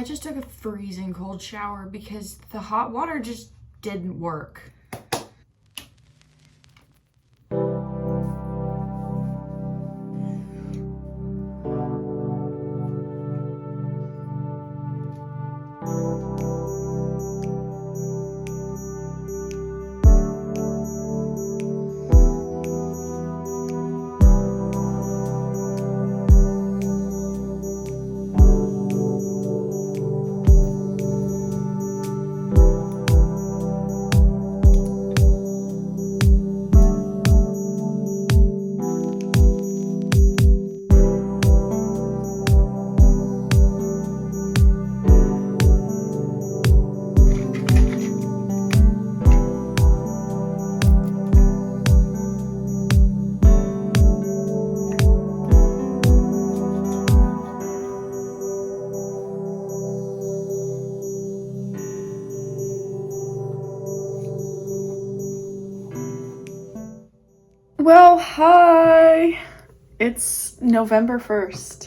just took a freezing cold shower because the hot water just didn't work. Well, hi! It's November 1st.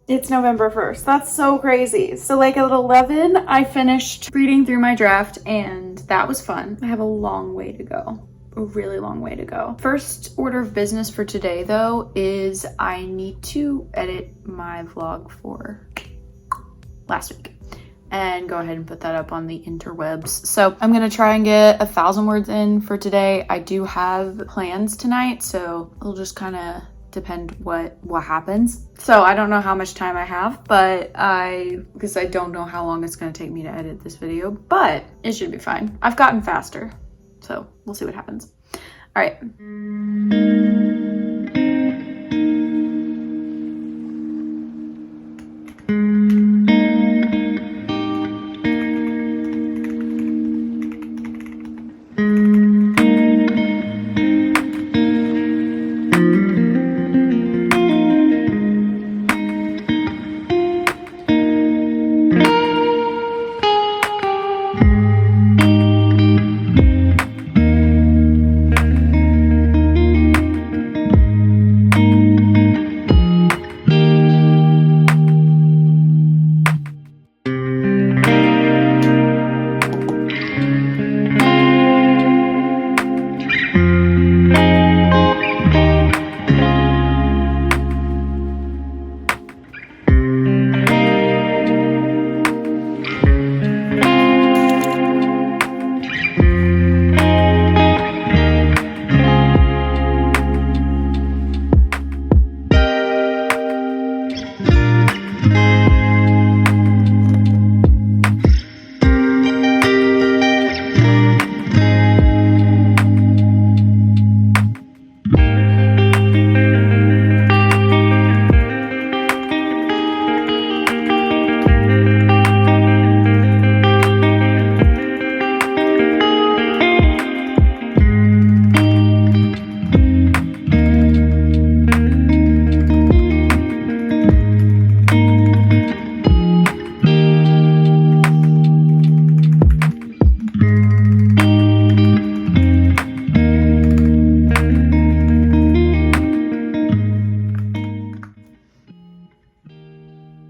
It's November 1st. That's so crazy. So like at 11, I finished reading through my draft and that was fun. I have a long way to go. A really long way to go. First order of business for today though is I need to edit my vlog for last week and go ahead and put that up on the interwebs. So I'm gonna try and get 1,000 words in for today. I do have plans tonight, so it'll just kind of depend what happens. So I don't know how much time I have, but because I don't know how long it's gonna take me to edit this video, but it should be fine. I've gotten faster, so we'll see what happens. All right.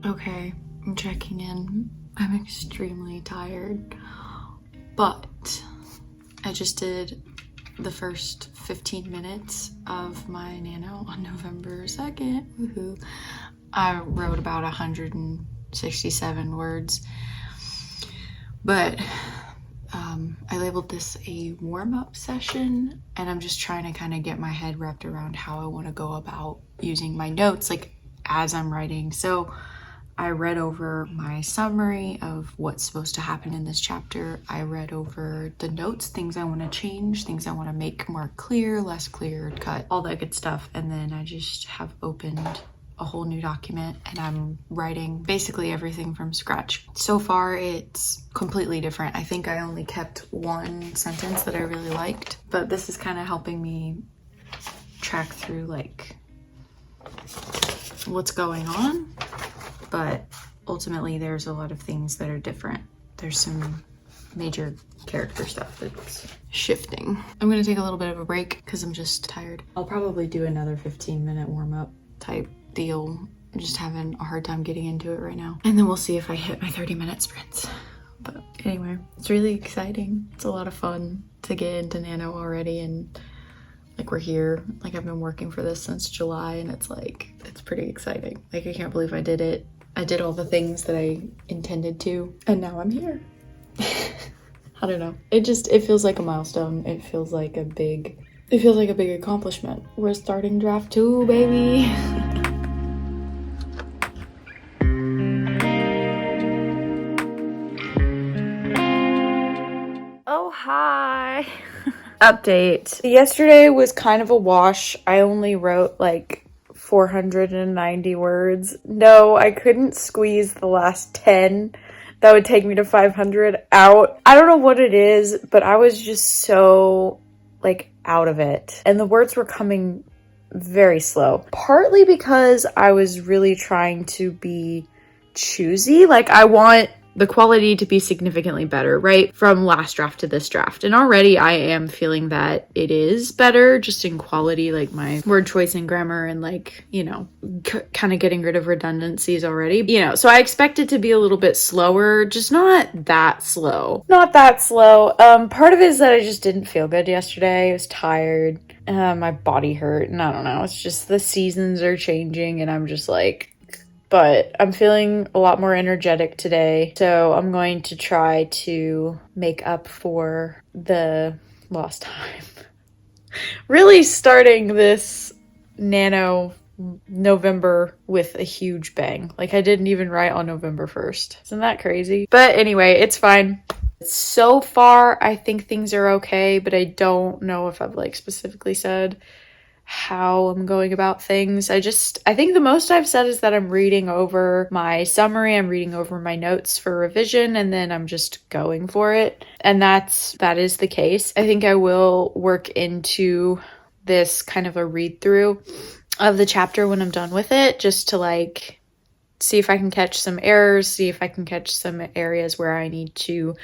Okay, I'm checking in. I'm extremely tired, but I just did the first 15 minutes of my nano on November 2nd. Woohoo. I wrote about 167 words, but I labeled this a warm-up session, and I'm just trying to kind of get my head wrapped around how I want to go about using my notes like as I'm writing. So I read over my summary of what's supposed to happen in this chapter. I read over the notes, things I want to change, things I want to make more clear, less clear, cut, all that good stuff. And then I just have opened a whole new document and I'm writing basically everything from scratch. So far, it's completely different. I think I only kept one sentence that I really liked, but this is kind of helping me track through like what's going on. But ultimately there's a lot of things that are different. There's some major character stuff that's shifting. I'm gonna take a little bit of a break because I'm just tired. I'll probably do another 15-minute warm-up type deal I'm just having a hard time getting into it right now. And then we'll see if I hit my 30-minute sprints. But anyway, it's really exciting. It's a lot of fun to get into Nano already, and like we're here. Like I've been working for this since July, and it's like, it's pretty exciting. Like I can't believe I did it. I did all the things that I intended to, and now I'm here. I don't know. It feels like a milestone. It feels like a big accomplishment. We're starting draft 2, baby. Oh, hi. Update. Yesterday was kind of a wash. I only wrote like 490 words. No, I couldn't squeeze the last 10. That would take me to 500 out. I don't know what it is, but I was just so like out of it. And the words were coming very slow. Partly because I was really trying to be choosy. Like I want the quality to be significantly better, right? From last draft to this draft. And already I am feeling that it is better just in quality, like my word choice and grammar and like, you know, kind of getting rid of redundancies already, you know, so I expect it to be a little bit slower, just not that slow. Not that slow. Part of it is that I just didn't feel good yesterday. I was tired. My body hurt, and I don't know. It's just the seasons are changing, and I'm just like, but I'm feeling a lot more energetic today. So I'm going to try to make up for the lost time. Really starting this Nano November with a huge bang. Like I didn't even write on November 1st. Isn't that crazy? But anyway, it's fine. So far, I think things are okay, but I don't know if I've like specifically said how I'm going about things. I think the most I've said is that I'm reading over my summary, I'm reading over my notes for revision, and then I'm just going for it. And that is the case. I think I will work into this kind of a read through of the chapter when I'm done with it, just to like see if I can catch some errors, see if I can catch some areas where I need to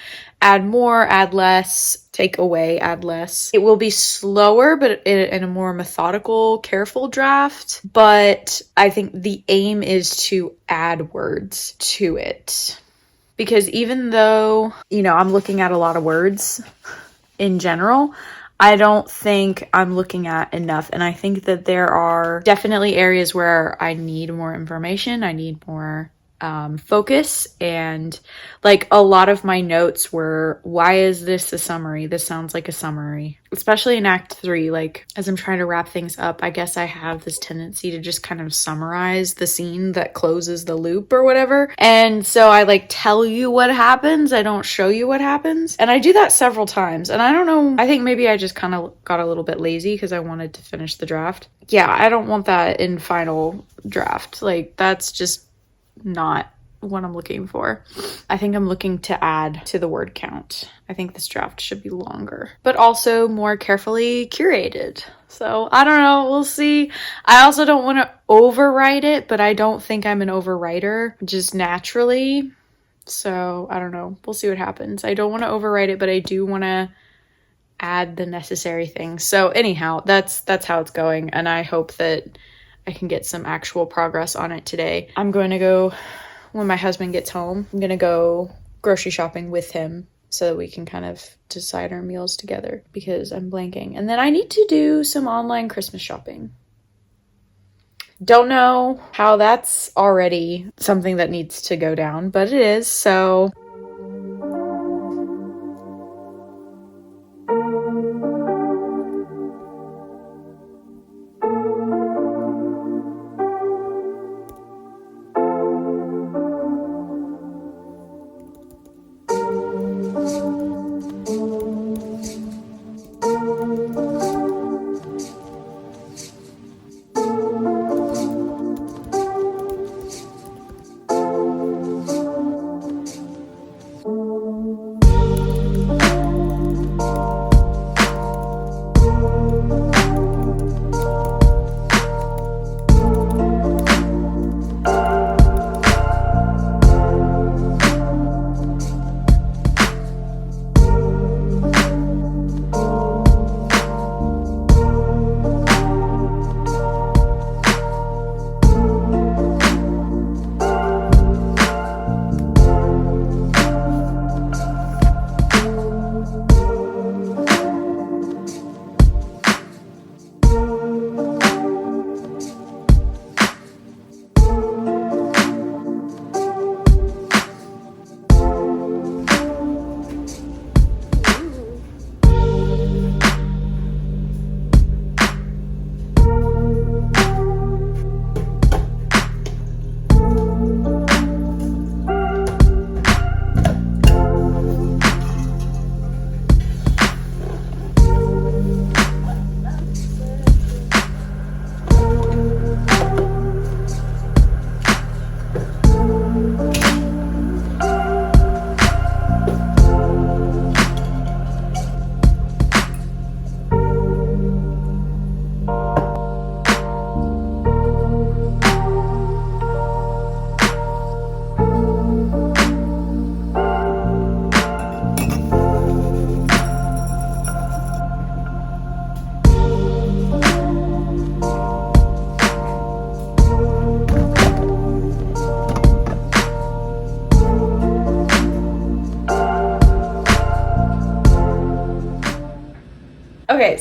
add more, add less, take away, add less. It will be slower, but in a more methodical, careful draft. But I think the aim is to add words to it. Because even though, you know, I'm looking at a lot of words in general, I don't think I'm looking at enough. And I think that there are definitely areas where I need more information. I need more focus. And like a lot of my notes were, why is this a summary? This sounds like a summary, especially in Act 3. Like as I'm trying to wrap things up, I guess I have this tendency to just kind of summarize the scene that closes the loop or whatever. And so I like tell you what happens. I don't show you what happens. And I do that several times. And I don't know, I think maybe I just kind of got a little bit lazy because I wanted to finish the draft. Yeah, I don't want that in final draft. Like that's just not what I'm looking for. I think I'm looking to add to the word count. I think this draft should be longer, but also more carefully curated. So I don't know, we'll see. I also don't want to overwrite it, but I don't think I'm an overwriter just naturally. So I don't know, we'll see what happens. I don't want to overwrite it, but I do want to add the necessary things. So anyhow, that's how it's going. And I hope that I can get some actual progress on it today. I'm going to go, when my husband gets home, I'm going to go grocery shopping with him so that we can kind of decide our meals together because I'm blanking. And then I need to do some online Christmas shopping. Don't know how that's already something that needs to go down, but it is. So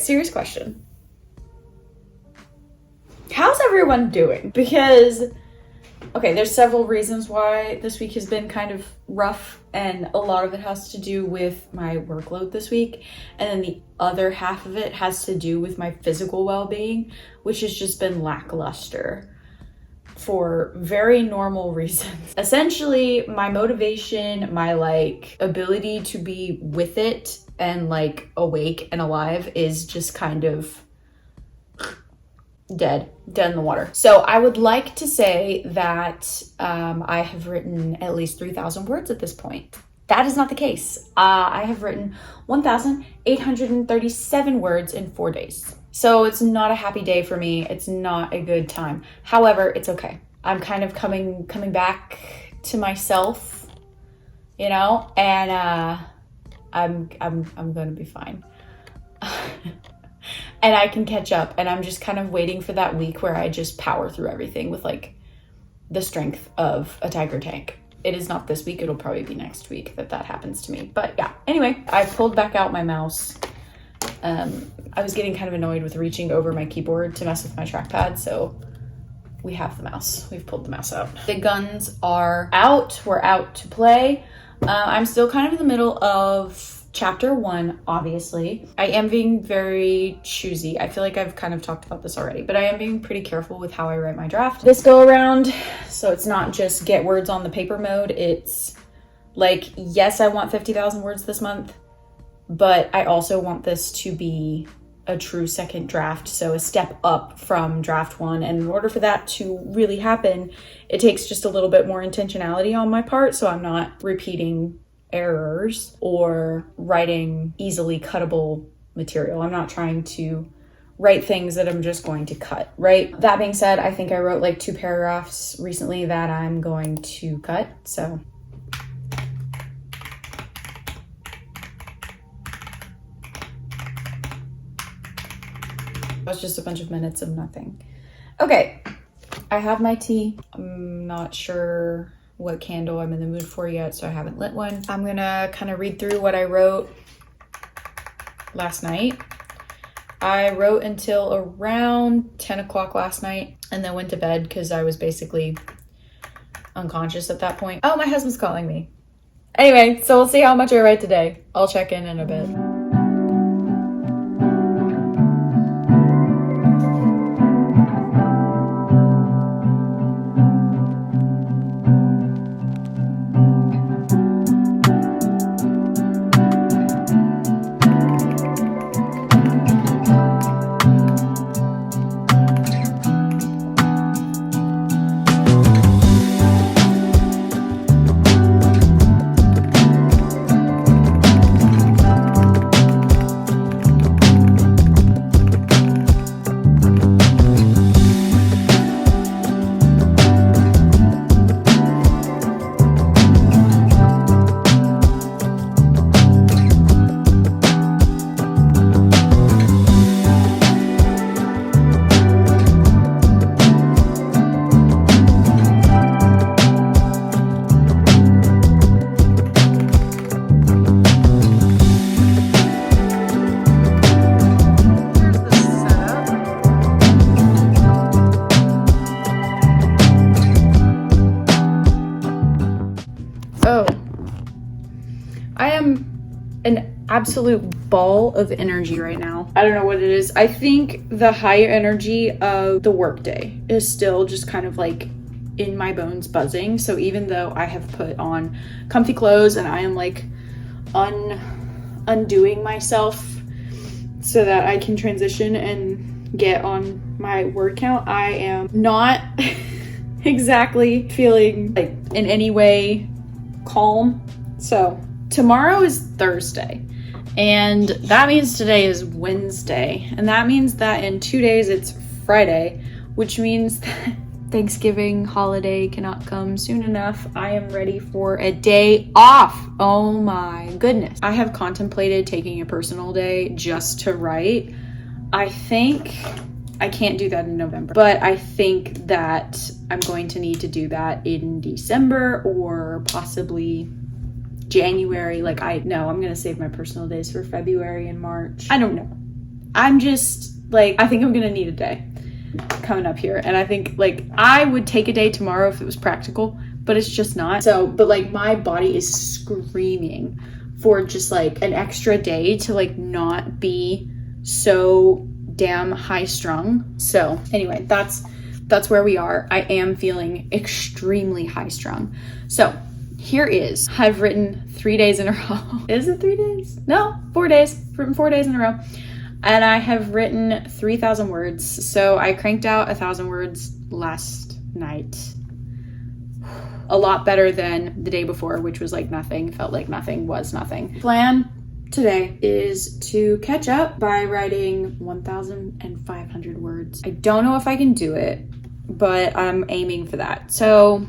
serious question. How's everyone doing? Because, okay, there's several reasons why this week has been kind of rough, and a lot of it has to do with my workload this week, and then the other half of it has to do with my physical well-being, which has just been lackluster for very normal reasons. Essentially, my motivation, my like ability to be with it and like awake and alive is just kind of dead in the water. So I would like to say that I have written at least 3,000 words at this point. That is not the case. I have written 1,837 words in 4 days. So it's not a happy day for me. It's not a good time. However, it's okay. I'm kind of coming back to myself, you know, and I'm gonna be fine. And I can catch up, and I'm just kind of waiting for that week where I just power through everything with like the strength of a tiger tank. It is not this week. It'll probably be next week that happens to me. But yeah, anyway, I pulled back out my mouse. I was getting kind of annoyed with reaching over my keyboard to mess with my trackpad. So we have the mouse. We've pulled the mouse out. The guns are out. We're out to play. I'm still kind of in the middle of chapter 1, obviously. I am being very choosy. I feel like I've kind of talked about this already, but I am being pretty careful with how I write my draft this go around. So it's not just get words on the paper mode. It's like, yes, I want 50,000 words this month, but I also want this to be a true second draft. So a step up from draft 1. And in order for that to really happen, it takes just a little bit more intentionality on my part. So I'm not repeating errors or writing easily cuttable material. I'm not trying to write things that I'm just going to cut, right? That being said, I think I wrote like 2 paragraphs recently that I'm going to cut, so. That's just a bunch of minutes of nothing. Okay, I have my tea. I'm not sure what candle I'm in the mood for yet, so I haven't lit one. I'm gonna kind of read through what I wrote last night. I wrote until around 10 o'clock last night and then went to bed because I was basically unconscious at that point. Oh, my husband's calling me. Anyway, so we'll see how much I write today. I'll check in a bit. An absolute ball of energy right now. I don't know what it is. I think the high energy of the workday is still just kind of like in my bones buzzing. So even though I have put on comfy clothes and I am like undoing myself so that I can transition and get on my word count, I am not exactly feeling like in any way calm. So tomorrow is Thursday, and that means today is Wednesday, and that means that in 2 days it's Friday, which means that Thanksgiving holiday cannot come soon enough. I am ready for a day off. Oh my goodness. I have contemplated taking a personal day just to write. I think I can't do that in November, but I think that I'm going to need to do that in December or possibly January. I'm gonna save my personal days for February and March. I don't know. I'm just like, I think I'm gonna need a day coming up here. And I think like I would take a day tomorrow if it was practical, but it's just not. So, but like my body is screaming for just like an extra day to like not be so damn high strung. So anyway, that's where we are. I am feeling extremely high strung. So here is, I've written 3 days in a row. Is it 3 days? No, 4 days. I've written 4 days in a row. And I have written 3,000 words. So I cranked out 1,000 words last night. A lot better than the day before, which was like nothing. Felt like nothing was nothing. Plan today is to catch up by writing 1,500 words. I don't know if I can do it, but I'm aiming for that. So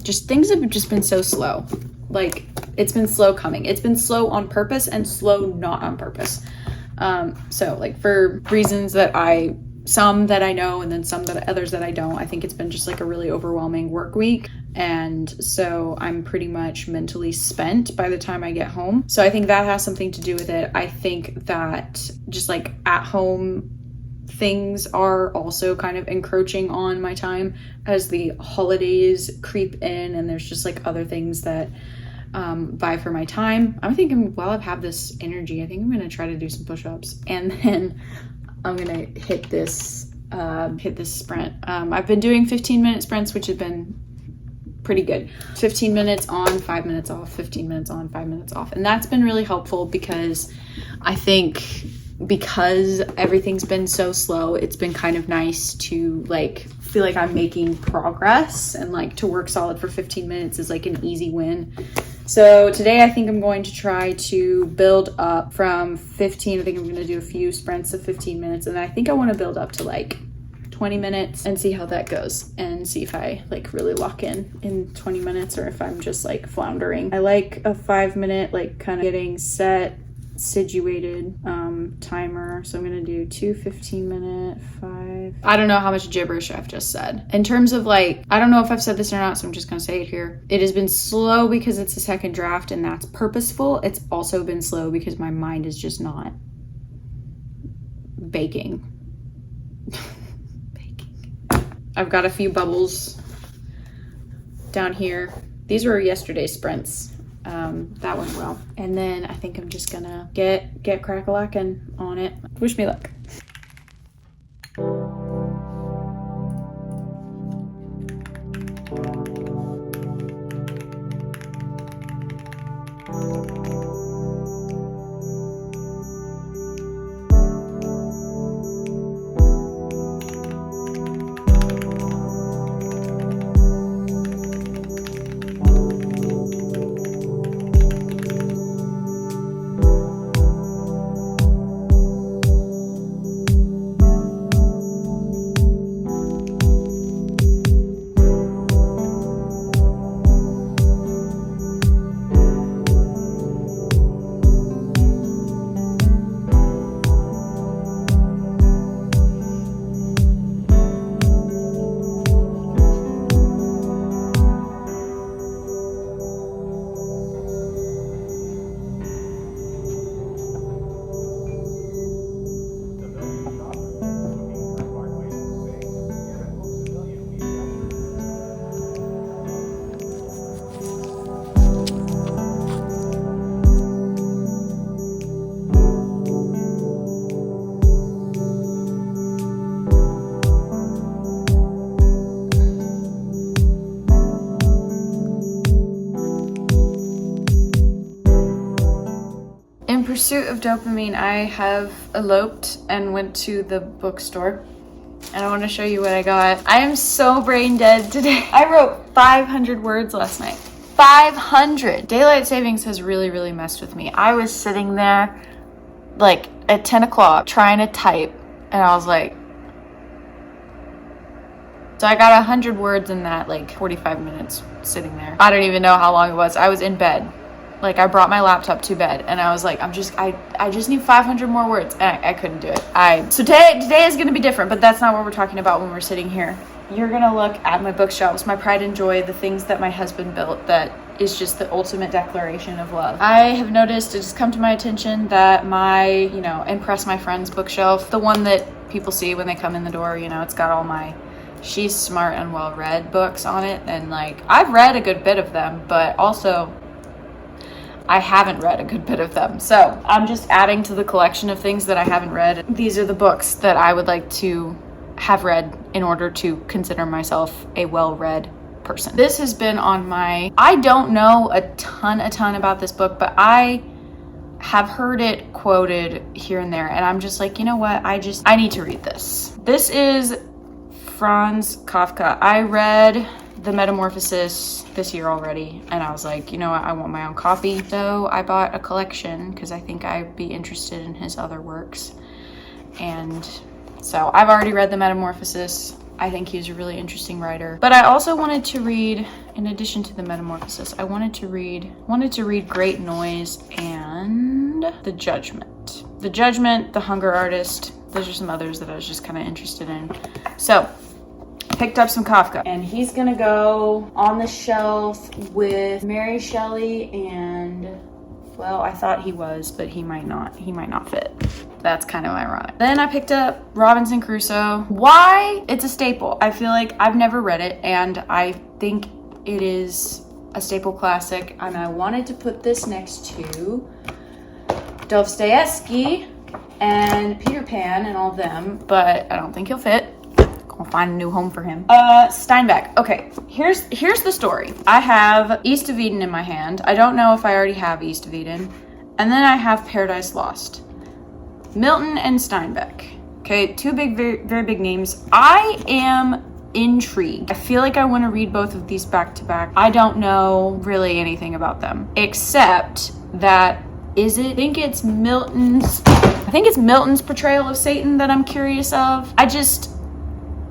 just things have just been so slow. Like it's been slow coming. It's been slow on purpose and slow not on purpose. So like for reasons that some that I know and then some that others that I don't, I think it's been just like a really overwhelming work week. And so I'm pretty much mentally spent by the time I get home. So I think that has something to do with it. I think that just like at home things are also kind of encroaching on my time as the holidays creep in, and there's just like other things that vie for my time. I'm thinking while I have this energy, I think I'm going to try to do some push-ups, and then I'm going to hit this sprint. I've been doing 15-minute sprints, which have been pretty good. 15 minutes on, 5 minutes off, 15 minutes on, 5 minutes off. And that's been really helpful because I think because everything's been so slow, it's been kind of nice to like feel like I'm making progress, and like to work solid for 15 minutes is like an easy win. So today I think I'm going to try to build up from 15. I think I'm going to do a few sprints of 15 minutes, and I think I want to build up to like 20 minutes and see how that goes, and see if I like really lock in 20 minutes or if I'm just like floundering. I like a 5 minute like kind of getting set situated timer. So I'm gonna do 2 15-minute, 5. I don't know how much gibberish I've just said. In terms of like, I don't know if I've said this or not, so I'm just gonna say it here. It has been slow because it's a second draft, and that's purposeful. It's also been slow because my mind is just not baking. I've got a few bubbles down here. These were yesterday's sprints. That went well. And then I think I'm just gonna get crack-a-lackin' on it. Wish me luck. In pursuit of dopamine, I have eloped and went to the bookstore, and I want to show you what I got. I am so brain dead today. I wrote 500 words last night. 500! Daylight savings has really, really messed with me. I was sitting there like at 10 o'clock trying to type, and I was like, so I got 100 words in that like 45 minutes sitting there. I don't even know how long it was. I was in bed Like, I brought my laptop to bed and I was like, I just need 500 more words, and I couldn't do it. So today is gonna be different, but that's not what we're talking about when we're sitting here. You're gonna look at my bookshelves, my pride and joy, the things that my husband built that is just the ultimate declaration of love. I have noticed, it's come to my attention that my, impress my friends bookshelf, the one that people see when they come in the door, it's got all my She's Smart and Well Read books on it. And like, I've read a good bit of them, but also I haven't read a good bit of them. So I'm just adding to the collection of things that I haven't read. These are the books that I would like to have read in order to consider myself a well-read person. This has been on my, I don't know a ton about this book, but I have heard it quoted here and there, and I'm just like, you know what, I need to read this. This is Franz Kafka. I read The Metamorphosis this year already, and I was like, you know what, I want my own copy. So I bought a collection because I think I'd be interested in his other works. And so I've already read The Metamorphosis. I think he's a really interesting writer. But I also wanted to read, in addition to The Metamorphosis, I wanted to read Great Noise and The Judgment. The Judgment, The Hunger Artist. Those are some others that I was just kind of interested in. So picked up some Kafka, and he's gonna go on the shelf with Mary Shelley and, well, I thought he was, but he might not fit. That's kind of ironic. Then I picked up Robinson Crusoe. Why? It's a staple. I feel like I've never read it, and I think it is a staple classic, and I wanted to put this next to Dostoevsky and Peter Pan and all of them, but I don't think he'll fit. Gonna find a new home for him. Steinbeck. Okay, here's the story. I have East of Eden in my hand. I don't know if I already have East of Eden. And then I have Paradise Lost. Milton and Steinbeck. Okay, two big, very, very big names. I am intrigued. I feel like I want to read both of these back to back. I don't know really anything about them, except that I think it's Milton's portrayal of Satan that I'm curious of.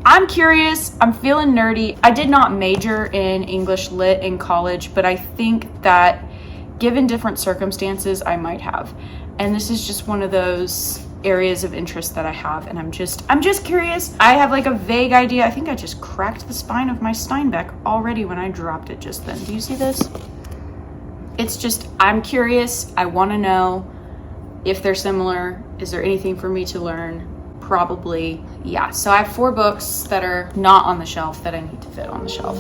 I'm curious. I'm feeling nerdy. I did not major in English Lit in college, but I think that given different circumstances, I might have. And this is just one of those areas of interest that I have, and I'm just curious. I have like a vague idea. I think I just cracked the spine of my Steinbeck already when I dropped it just then. Do you see this? It's just, I'm curious. I want to know if they're similar. Is there anything for me to learn? Probably, yeah. So I have 4 books that are not on the shelf that I need to fit on the shelf.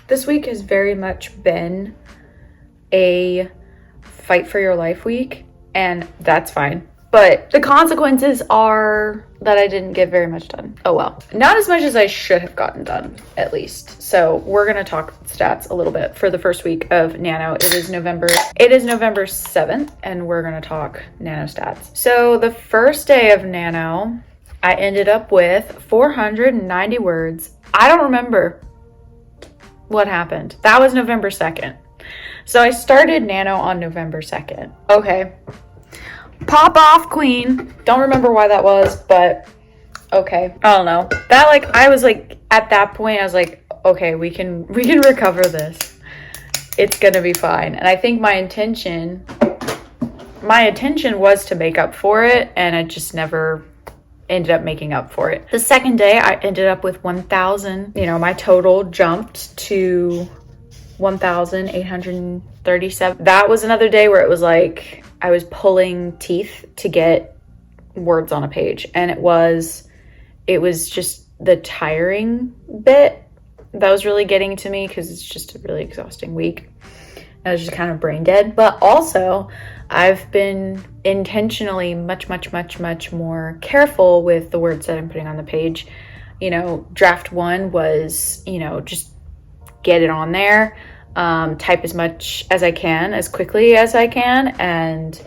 This week has very much been a fight for your life week, and that's fine. But the consequences are that I didn't get very much done. Oh well. Not as much as I should have gotten done, at least. So we're gonna talk stats a little bit for the first week of Nano. It is November 7th, and we're gonna talk Nano stats. So the first day of Nano, I ended up with 490 words. I don't remember what happened. That was November 2nd. So I started Nano on November 2nd. Okay. Pop off, queen. Don't remember why that was, but okay. I don't know. That I was at that point I was like, okay, we can recover this. It's gonna be fine. And I think my intention was to make up for it, and I just never ended up making up for it. The second day I ended up with 1,000. My total jumped to 1,837. That was another day where it was like I was pulling teeth to get words on a page, and it was just the tiring bit that was really getting to me, because it's just a really exhausting week. I was just kind of brain dead. But also I've been intentionally much more careful with the words that I'm putting on the page. Draft 1 was, just get it on there, type as much as I can, as quickly as I can, and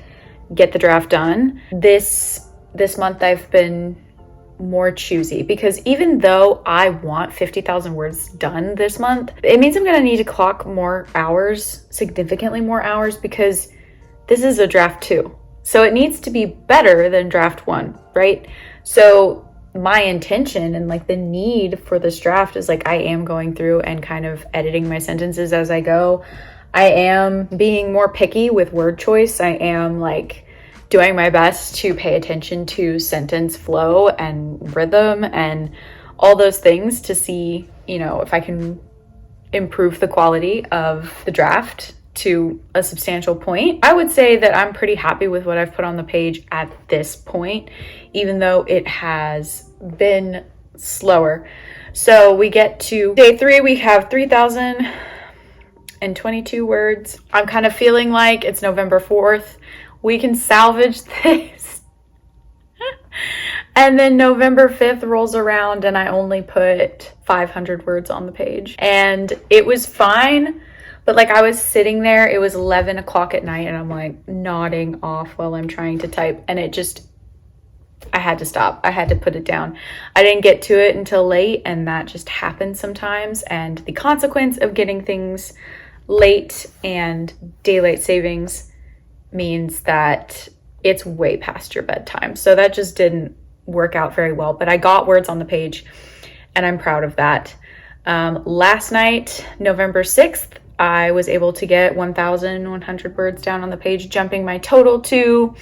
get the draft done. This month I've been more choosy, because even though I want 50,000 words done this month, it means I'm going to need to clock more hours, significantly more hours, because this is a draft 2. So it needs to be better than draft 1, right? So my intention and the need for this draft is I am going through and kind of editing my sentences as I go. I am being more picky with word choice. I am doing my best to pay attention to sentence flow and rhythm and all those things to see, if I can improve the quality of the draft to a substantial point. I would say that I'm pretty happy with what I've put on the page at this point, even though it has been slower. So we get to day 3, we have 3,022 words. I'm kind of feeling like it's November 4th. We can salvage this. And then November 5th rolls around and I only put 500 words on the page. And it was fine. But I was sitting there, it was 11 o'clock at night, and I'm nodding off while I'm trying to type. And I had to stop. I had to put it down. I didn't get to it until late, and that just happens sometimes. And the consequence of getting things late and daylight savings means that it's way past your bedtime. So that just didn't work out very well. But I got words on the page, and I'm proud of that. Last night, November 6th, I was able to get 1,100 words down on the page, jumping my total to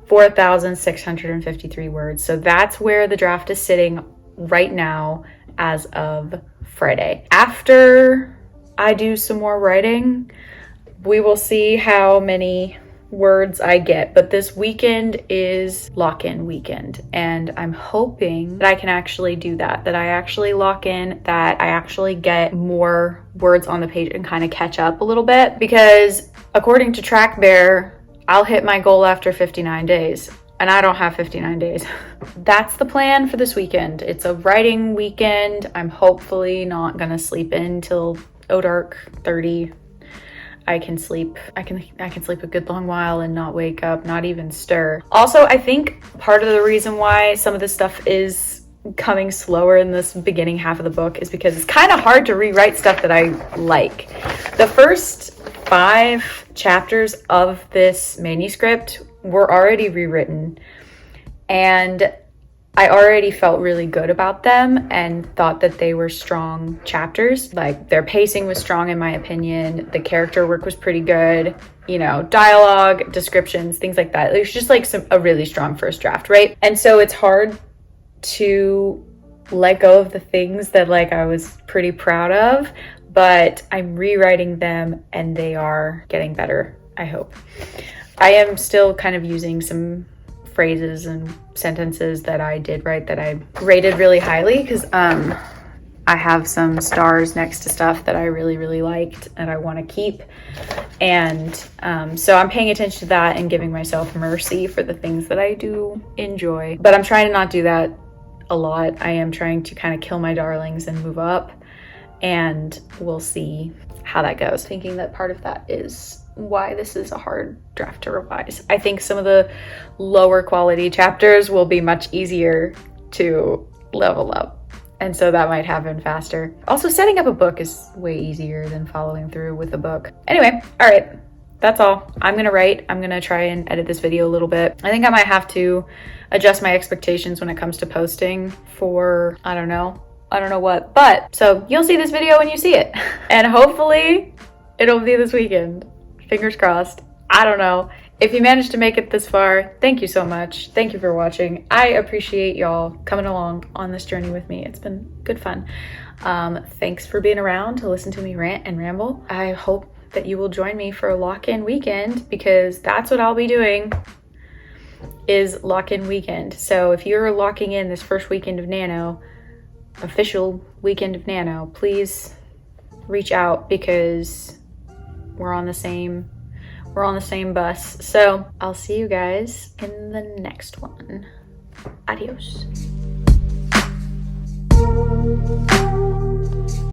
4,653 words. So that's where the draft is sitting right now as of Friday. After I do some more writing, we will see how many words I get, but this weekend is lock-in weekend, and I'm hoping that I can actually do that I actually lock in, that I actually get more words on the page and kind of catch up a little bit, because according to Track Bear, I'll hit my goal after 59 days, and I don't have 59 days. That's the plan for this weekend. It's a writing weekend. I'm hopefully not gonna sleep in till dark 30. I can sleep a good long while and not wake up, not even stir. Also, I think part of the reason why some of this stuff is coming slower in this beginning half of the book is because it's kind of hard to rewrite stuff that I like. The first 5 chapters of this manuscript were already rewritten, and I already felt really good about them and thought that they were strong chapters. Their pacing was strong in my opinion. The character work was pretty good. Dialogue, descriptions, things like that. It was just a really strong first draft, right? And so it's hard to let go of the things that I was pretty proud of, but I'm rewriting them and they are getting better, I hope. I am still kind of using some phrases and sentences that I did write that I rated really highly, because I I have some stars next to stuff that I really liked and I want to keep. And so I'm paying attention to that and giving myself mercy for the things that I do enjoy. But I'm trying to not do that a lot. I am trying to kind of kill my darlings and move up, and we'll see how that goes. Thinking that part of that is why this is a hard draft to revise. I think some of the lower quality chapters will be much easier to level up, and so that might happen faster. Also, setting up a book is way easier than following through with a book. Anyway, all right, that's all. I'm gonna write. I'm gonna try and edit this video a little bit. I think I might have to adjust my expectations when it comes to posting for, I don't know what, but so you'll see this video when you see it. And hopefully it'll be this weekend. Fingers crossed. I don't know. If you managed to make it this far, thank you so much. Thank you for watching. I appreciate y'all coming along on this journey with me. It's been good fun. Thanks for being around to listen to me rant and ramble. I hope that you will join me for a lock-in weekend, because that's what I'll be doing, is lock-in weekend. So if you're locking in this first weekend of Nano, official weekend of Nano, please reach out, because we're on the same bus. So I'll see you guys in the next one. Adios.